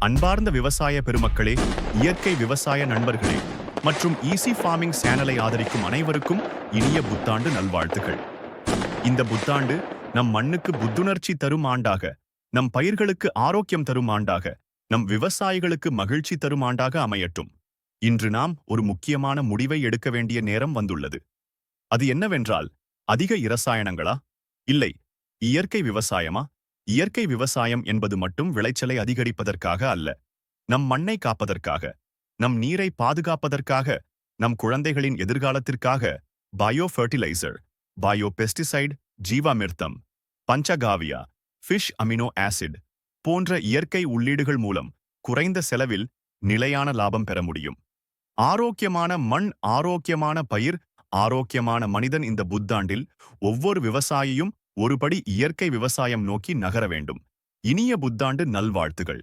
அன்பார்ந்த விவசாய பெருமக்களே, இயற்கை விவசாய நண்பர்களே மற்றும் ஈஸி ஃபார்மிங் சேனலை ஆதரிக்கும் அனைவருக்கும் இனிய புத்தாண்டு நல்வாழ்த்துகள். இந்த புத்தாண்டு நம் மண்ணுக்கு புத்துணர்ச்சி தரும் ஆண்டாக, நம் பயிர்களுக்கு ஆரோக்கியம் தரும் ஆண்டாக, நம் விவசாயிகளுக்கு மகிழ்ச்சி தரும் ஆண்டாக அமையட்டும். இன்று நாம் ஒரு முக்கியமான முடிவை எடுக்க வேண்டிய நேரம் வந்துள்ளது. அது என்னவென்றால், அதிக இரசாயனங்களா? இல்லை, இயற்கை விவசாயமா? இயற்கை விவசாயம் என்பது மட்டும் விளைச்சலை அதிகரிப்பதற்காக அல்ல. நம் மண்ணை காப்பதற்காக, நம் நீரை பாதுகாப்பதற்காக, நம் குழந்தைகளின் எதிர்காலத்திற்காக bio fertiliser, bio pesticide, jeevamrutham, panchagavya, fish amino acid போன்ற இயற்கை உள்ளீடுகள் மூலம் குறைந்த செலவில் நிலையான லாபம் பெற முடியும். ஆரோக்கியமான மண், ஆரோக்கியமான பயிர், ஆரோக்கியமான மனிதன். இந்த புத்தாண்டில் ஒவ்வொரு விவசாயியும் ஒருபடி இயற்கை விவசாயம் நோக்கி நகர வேண்டும். இனிய புத்தாண்டு நல்வாழ்த்துகள்.